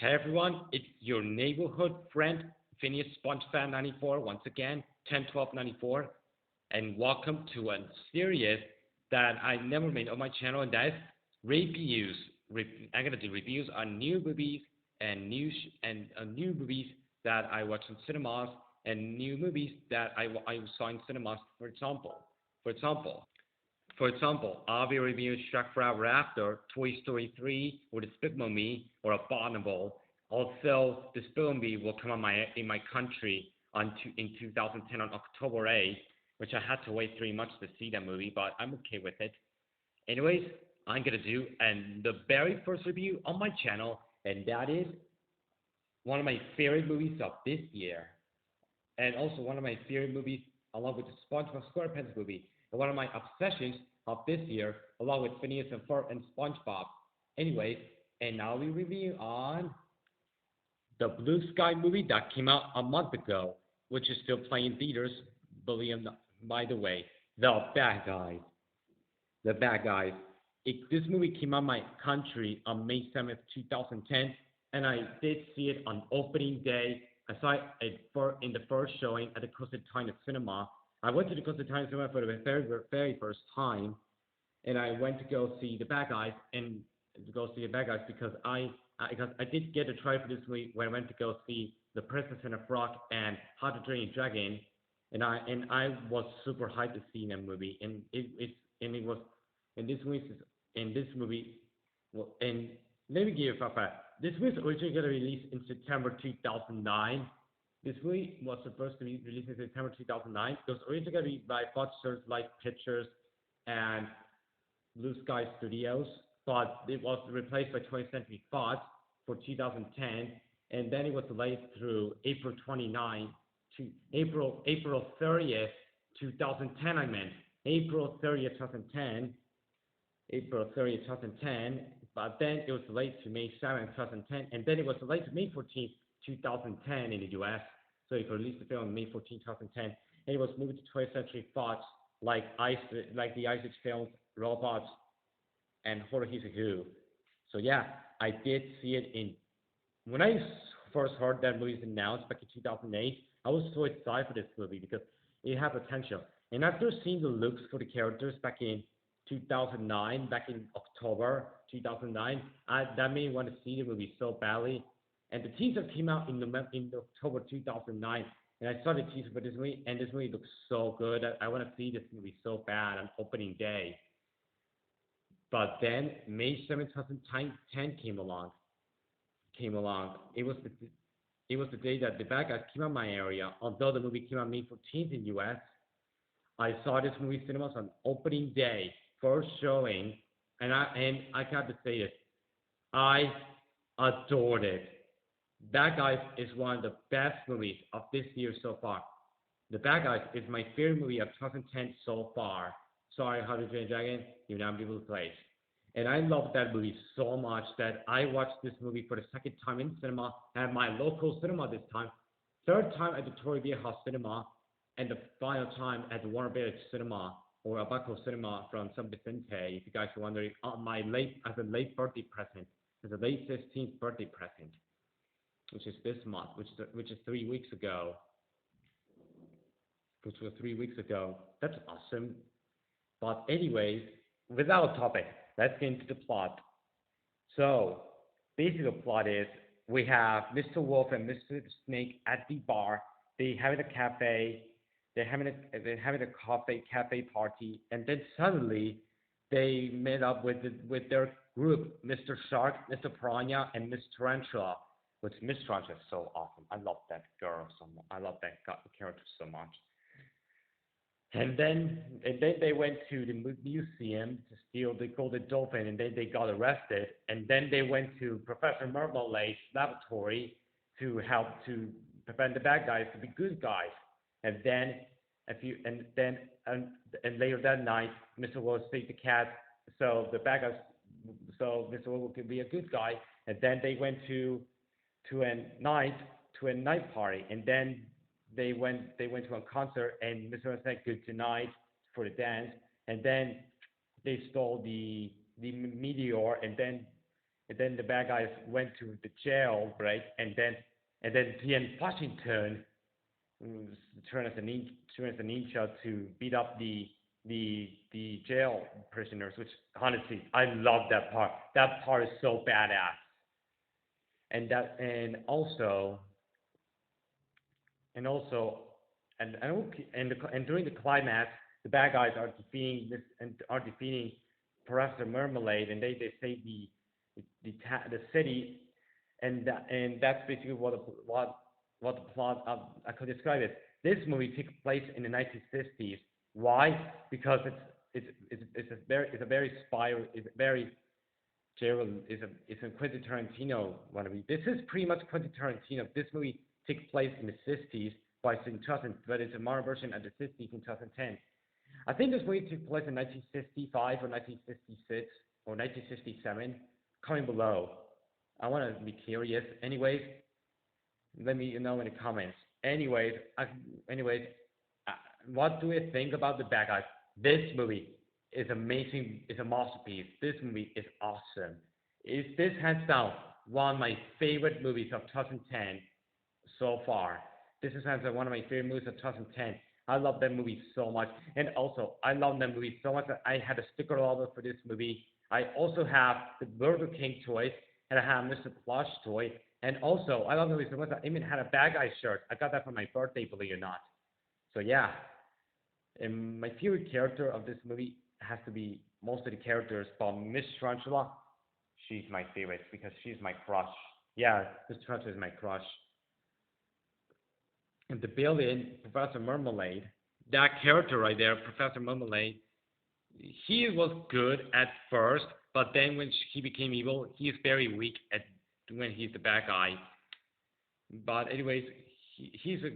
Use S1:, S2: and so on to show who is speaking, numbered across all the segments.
S1: Hey everyone, it's your neighborhood friend Phineas SpongeFan 94 once again, 101294, and welcome to a series that I never made on my channel, and that is reviews. I'm gonna do reviews on new movies and new movies that I watched in cinemas and new movies that I saw in cinemas. For example, I'll be reviewing Shrek Forever After, Toy Story 3, or Despicable Me, or Abominable. Also, Despicable Me will come on in my country in 2010 on October 8th, which I had to wait 3 months to see that movie, but I'm okay with it. Anyways, I'm gonna do the very first review on my channel, and that is one of my favorite movies of this year, and also one of my favorite movies along with the SpongeBob SquarePants movie, and one of my obsessions of this year, along with Phineas and Ferb and SpongeBob. Anyways, and now we review on the Blue Sky movie that came out a month ago, which is still playing in theaters. Believe me, by the way, The Bad Guys. The Bad Guys. This movie came out in my country on May 7th, 2010, and I did see it on opening day. I saw it in the first showing at the Constantine Cinema. I went to the Constantine Cinema for the very first time, and I went to go see The Bad Guys because I did get a try for this movie when I went to go see The Princess and the Frog and How to Train Your Dragon, and I was super hyped to see that movie, and it was in this movie well, and let me give you a fact. This movie was originally going to release in September 2009. This movie was supposed to be released in September 2009. It was originally going to be by Fox Searchlight Pictures and Blue Sky Studios, but it was replaced by 20th Century Fox for 2010, and then it was delayed through April 29 to April 30th, 2010. I meant April 30th, 2010. April 30th, 2010. But then it was delayed to May 7th, 2010, and then it was delayed to May 14th, 2010 in the U.S. So it released the film on May 14th, 2010, and it was moved to 20th Century Fox, like the Isaac films, Robots, and Horror Who. So yeah, I did see it when I first heard that movie was announced back in 2008. I was so excited for this movie because it had potential. And after seeing the looks for the characters back in 2009, back in October 2009, that made me want to see the movie so badly. And the teaser came out in October 2009, and I saw the teaser for this movie, and this movie looks so good. I want to see this movie so bad on opening day. But then May 7th, 2010 came along. It was the day that The Bad Guys came out in my area. Although the movie came out May 14th in US, I saw this movie cinemas on opening day, first showing, and I got to say this, I adored it. Bad Guys is one of the best movies of this year so far. The Bad Guys is my favorite movie of 2010 so far. Sorry, How to Train Your Dragon, You're Not People's Place. And I love that movie so much that I watched this movie for the second time in cinema at my local cinema this time, third time at the Torre Vieja Cinema, and the final time at the Warner Village Cinema or Abaco Cinema from San Vicente. If you guys are wondering, as a late birthday present, as a late 16th birthday present, which is this month, which is 3 weeks ago. Which was 3 weeks ago. That's awesome. But anyways, without topic, let's get into the plot. So basically, the plot is we have Mr. Wolf and Mr. Snake at the bar. They having a cafe. They're having a cafe party, and then suddenly they met up with their group, Mr. Shark, Mr. Piranha, and Miss Tarantula. Which Miss Tarantula is so awesome. I love that girl so much. I love that character so much. And then they went to the museum to steal the golden dolphin, and then they got arrested. And then they went to Professor Marmalade's laboratory to help to prevent the bad guys to be good guys. And then and later that night, Mr. Wolf saved the cat, so the bad guys, so Mr. Wolf could be a good guy. And then they went to a night party, and then they went to a concert, and Mr. Wolf said good night for the dance, and then they stole the meteor, and then and then the bad guys went to the jail, right? And then Ian Washington mm, turned as a ninja to beat up the jail prisoners, which honestly I love that part. That part is so badass. And also and during the climax, the bad guys are defeating Professor Marmalade, and they save the city, and that's basically what the plot of I could describe it. This movie takes place in the 1950s. Why? Because it's a very Gerald is a Quentin Tarantino wannabe. This is pretty much Quentin Tarantino. This movie takes place in the 60s, but it's a modern version of the 60s in 2010. I think this movie took place in 1955 or 1956 or 1967. Comment below. I want to be curious. Anyways, let me know in the comments. Anyways, uh, what do you think about the bad guys? This movie is amazing. It's a masterpiece. This movie is awesome. Is this hands down one of my favorite movies of 2010 so far? This is hands down one of my favorite movies of 2010. I love that movie so much, and also I love that movie so much that I had a sticker album for this movie. I also have the Burger King toys, and I have Mr. Plush toy, and also I love the movie so much that I even had a bad guy shirt. I got that for my birthday, believe it or not. So yeah, and my favorite character of this movie has to be most of the characters, but Miss Tarantula, she's my favorite because she's my crush. Yeah, Miss Tarantula is my crush. And the villain, Professor Marmalade, that character right there, Professor Marmalade, he was good at first, but then when he became evil, he is very weak at when he's the bad guy. But anyways, he's a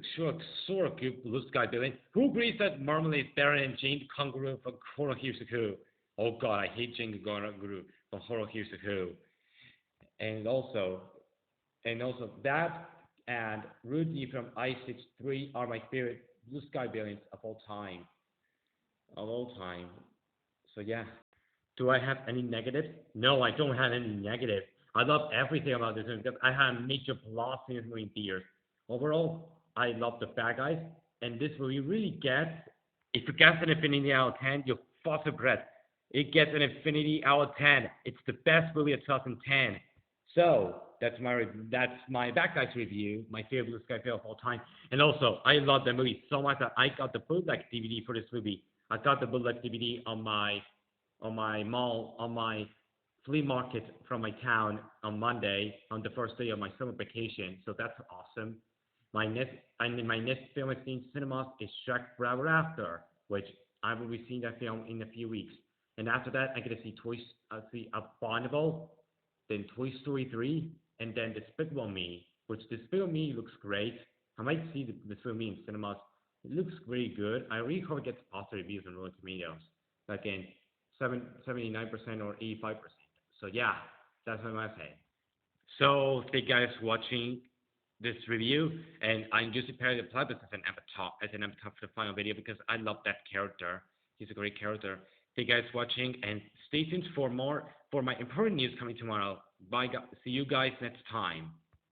S1: sort of good blue sky villain. Who agrees that Marmalade is better than Jane the Kangaroo from Horohisuku? Oh god, I hate Jane the Kangaroo from Horohisuku. And also, that and Rudy from I-63 are my favorite blue sky villains of all time. Of all time. So yeah. Do I have any negative? No, I don't have any negative. I love everything about this movie because I had major plus in this movie in theaters. Overall, I love the bad guys, and this movie really gets. If it gets an infinity out of 10, you're fucking breath. It gets an infinity out of 10. It's the best movie of 2010. So that's my bad guys review, my favorite Blue Sky film of all time. And also, I love the movie so much that I got the bootleg DVD for this movie. I got the bootleg DVD on my flea market from my town on Monday on the first day of my summer vacation. So that's awesome. My next film I see in cinemas is Shrek Forever After, which I will be seeing that film in a few weeks. And after that, I get to see Abominable, then Toy Story 3, and then Despicable Me, which Despicable Me looks great. I might see the Despicable Me in cinemas. It looks very good. I really hope it gets positive reviews on Rotten Tomatoes, like in 79% or 85%. So yeah, that's what I say. So thank you guys for watching this review, and I'm just preparing the Platypus as an avatar for the final video because I love that character. He's a great character. Thank you guys for watching, and stay tuned for my important news coming tomorrow. Bye, guys. See you guys next time.